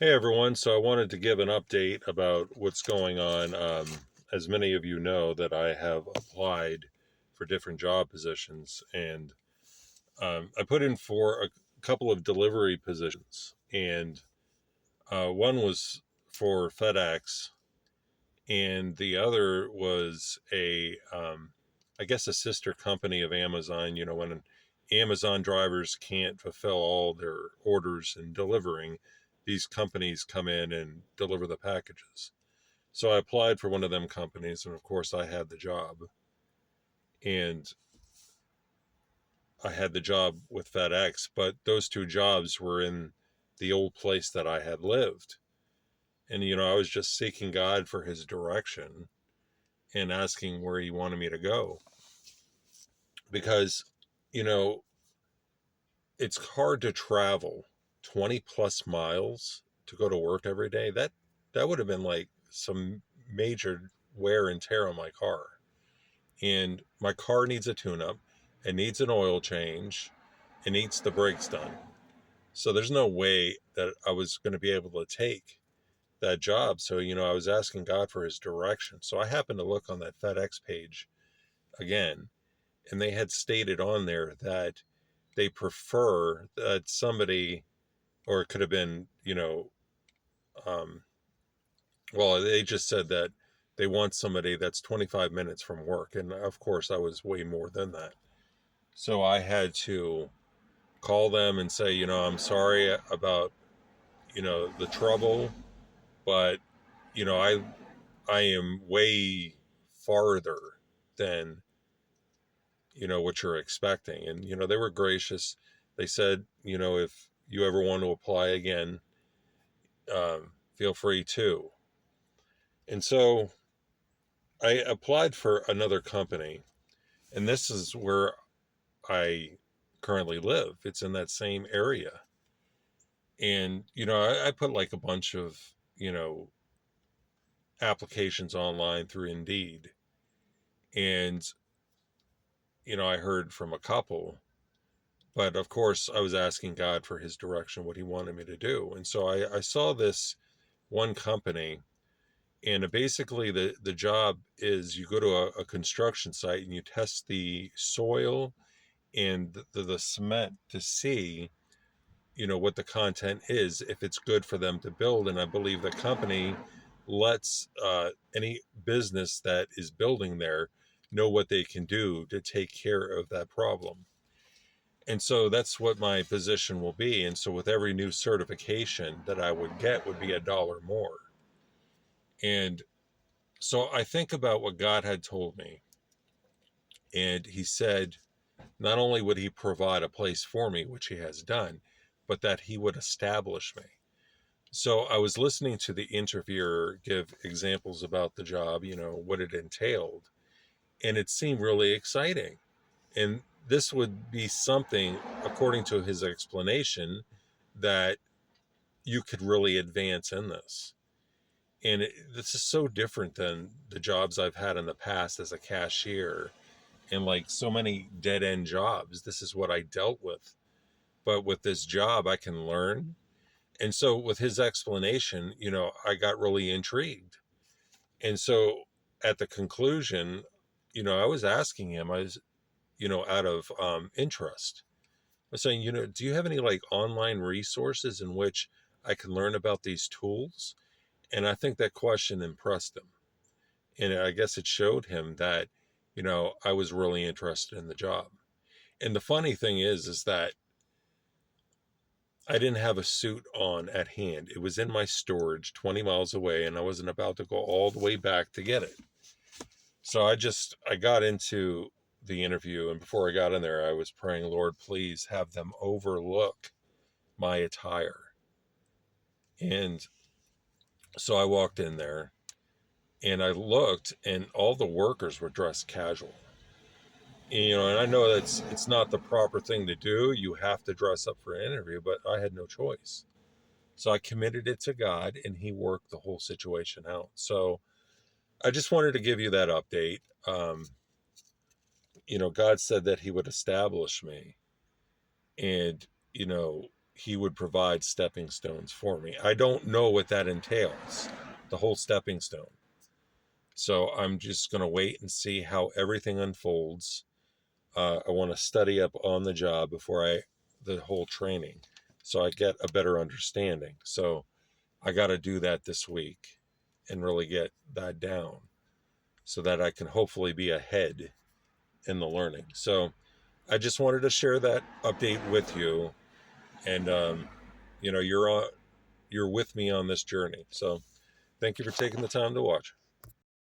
Hey everyone, so I wanted to give an update about what's going on. As many of you know, that I have applied for different job positions, and I put in for a couple of delivery positions, and one was for FedEx, and the other was I guess, a sister company of Amazon. You know, when Amazon drivers can't fulfill all their orders in delivering, these companies come in and deliver the packages. So I applied for one of them companies, and of course, I had the job. And I had the job with FedEx, but those two jobs were in the old place that I had lived. And, I was just seeking God for his direction and asking where he wanted me to go. Because, you know, it's hard to travel 20 plus miles to go to work every day. That would have been like some major wear and tear on my car. And my car needs a tune up, it needs an oil change, it needs the brakes done. So there's no way that I was going to be able to take that job. So, I was asking God for his direction. So I happened to look on that FedEx page again, and they had stated on there that they prefer that somebody, or it could have been, um, well, they just said that they want somebody that's 25 minutes from work. And of course, I was way more than that. So I had to call them and say, I'm sorry about, the trouble, but, you know, I, I am way farther than, what you're expecting. And, they were gracious. They said, if you ever want to apply again, feel free to. And so I applied for another company, and this is where I currently live. It's in that same area. And, I put like a bunch of, applications online through Indeed. And, I heard from a couple, but of course I was asking God for his direction, what he wanted me to do. And so I saw this one company, and basically the job is you go to a construction site and you test the soil and the cement to see, what the content is, if it's good for them to build. And I believe the company lets any business that is building there know what they can do to take care of that problem. And so that's what my position will be. And so with every new certification that I would get would be $1 more. And so I think about what God had told me. And he said, not only would he provide a place for me, which he has done, but that he would establish me. So I was listening to the interviewer give examples about the job, what it entailed, and it seemed really exciting. And this would be something, according to his explanation, that you could really advance in this. And this is so different than the jobs I've had in the past as a cashier, and like so many dead end jobs. This is what I dealt with. But with this job, I can learn. And so with his explanation, I got really intrigued. And so at the conclusion, I was asking him, out of interest, I was saying, do you have any like online resources in which I can learn about these tools? And I think that question impressed him. And I guess it showed him that, I was really interested in the job. And the funny thing is that I didn't have a suit on at hand. It was in my storage 20 miles away, and I wasn't about to go all the way back to get it. So I got into the interview, and before I got in there, I was praying, Lord, please have them overlook my attire. And so I walked in there and I looked, and all the workers were dressed casual. And I know that's it's not the proper thing to do. You have to dress up for an interview, but I had no choice. So I committed it to God, and he worked the whole situation out. So I just wanted to give you that update. God said that he would establish me. And, he would provide stepping stones for me. I don't know what that entails, the whole stepping stone. So I'm just going to wait and see how everything unfolds. I want to study up on the job before the whole training, so I get a better understanding. So I got to do that this week and really get that down so that I can hopefully be ahead in the learning. So I just wanted to share that update with you. And, you're with me on this journey. So thank you for taking the time to watch.